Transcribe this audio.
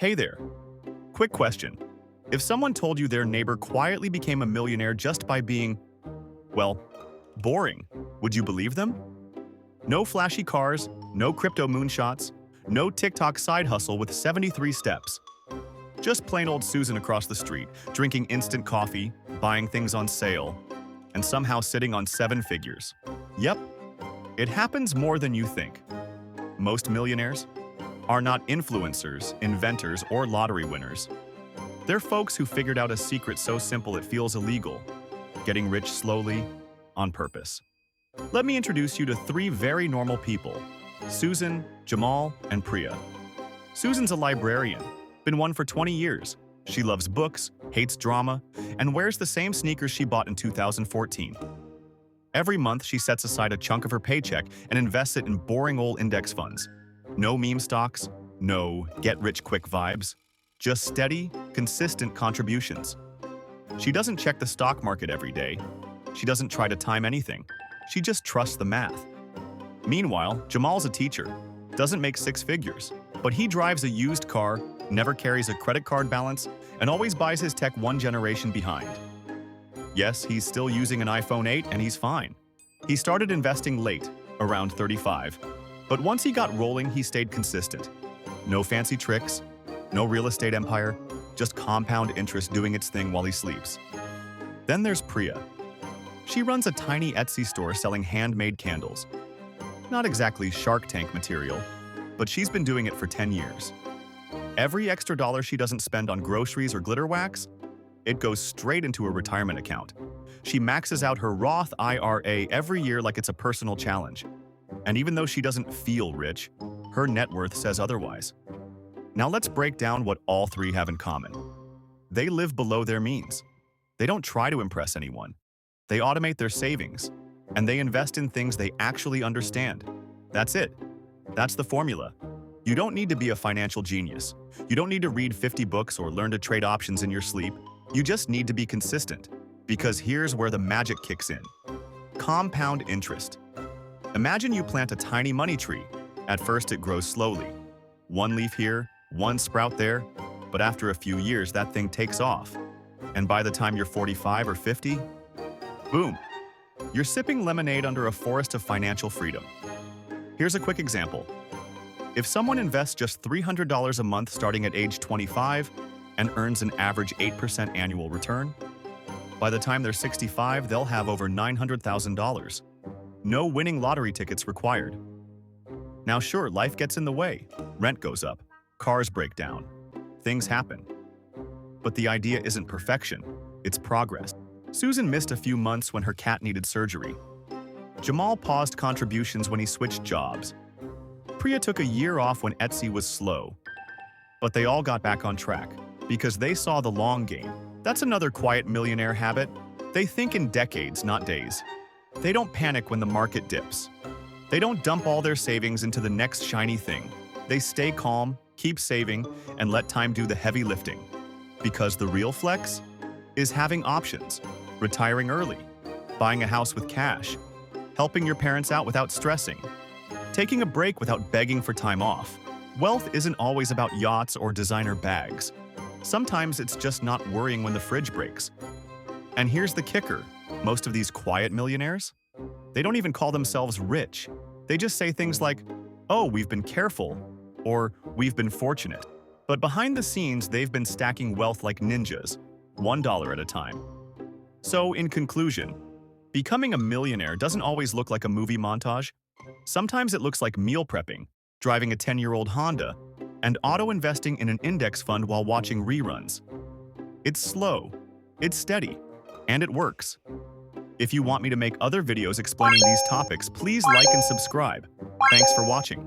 Hey there. Quick question. If someone told you their neighbor quietly became a millionaire just by being, well, boring, would you believe them? No flashy cars, no crypto moonshots, no TikTok side hustle with 73 steps. Just plain old Susan across the street, drinking instant coffee, buying things on sale, and somehow sitting on 7 figures. Yep, it happens more than you think. Most millionaires are not influencers, inventors, or lottery winners. They're folks who figured out a secret so simple it feels illegal, getting rich slowly, on purpose. Let me introduce you to 3 very normal people: Susan, Jamal, and Priya. Susan's a librarian, been one for 20 years. She loves books, hates drama, and wears the same sneakers she bought in 2014. Every month, she sets aside a chunk of her paycheck and invests it in boring old index funds. No meme stocks, no get-rich-quick vibes, just steady, consistent contributions. She doesn't check the stock market every day. She doesn't try to time anything. She just trusts the math. Meanwhile, Jamal's a teacher, doesn't make 6 figures, but he drives a used car, never carries a credit card balance, and always buys his tech 1 generation behind. Yes, he's still using an iPhone 8 and he's fine. He started investing late, around 35. But once he got rolling, he stayed consistent. No fancy tricks, no real estate empire, just compound interest doing its thing while he sleeps. Then there's Priya. She runs a tiny Etsy store selling handmade candles. Not exactly Shark Tank material, but she's been doing it for 10 years. Every extra dollar she doesn't spend on groceries or glitter wax, it goes straight into a retirement account. She maxes out her Roth IRA every year like it's a personal challenge. And even though she doesn't feel rich, her net worth says otherwise. Now let's break down what all 3 have in common. They live below their means. They don't try to impress anyone. They automate their savings, and they invest in things they actually understand. That's it. That's the formula. You don't need to be a financial genius. You don't need to read 50 books or learn to trade options in your sleep. You just need to be consistent, because here's where the magic kicks in. Compound interest. Imagine you plant a tiny money tree. At first, it grows slowly. 1 leaf here, 1 sprout there, but after a few years, that thing takes off. And by the time you're 45 or 50, boom, you're sipping lemonade under a forest of financial freedom. Here's a quick example. If someone invests just $300 a month starting at age 25 and earns an average 8% annual return, by the time they're 65, they'll have over $900,000. No winning lottery tickets required. Now sure, life gets in the way. Rent goes up, cars break down, things happen. But the idea isn't perfection, it's progress. Susan missed a few months when her cat needed surgery. Jamal paused contributions when he switched jobs. Priya took a year off when Etsy was slow. But they all got back on track because they saw the long game. That's another quiet millionaire habit. They think in decades, not days. They don't panic when the market dips. They don't dump all their savings into the next shiny thing. They stay calm, keep saving, and let time do the heavy lifting. Because the real flex is having options, retiring early, buying a house with cash, helping your parents out without stressing, taking a break without begging for time off. Wealth isn't always about yachts or designer bags. Sometimes it's just not worrying when the fridge breaks. And here's the kicker. Most of these quiet millionaires, they don't even call themselves rich. They just say things like, "Oh, we've been careful," or "We've been fortunate." But behind the scenes, they've been stacking wealth like ninjas, $1 at a time. So, in conclusion, becoming a millionaire doesn't always look like a movie montage. Sometimes it looks like meal prepping, driving a 10-year-old Honda, and auto-investing in an index fund while watching reruns. It's slow, it's steady, and it works. If you want me to make other videos explaining these topics, please like and subscribe. Thanks for watching.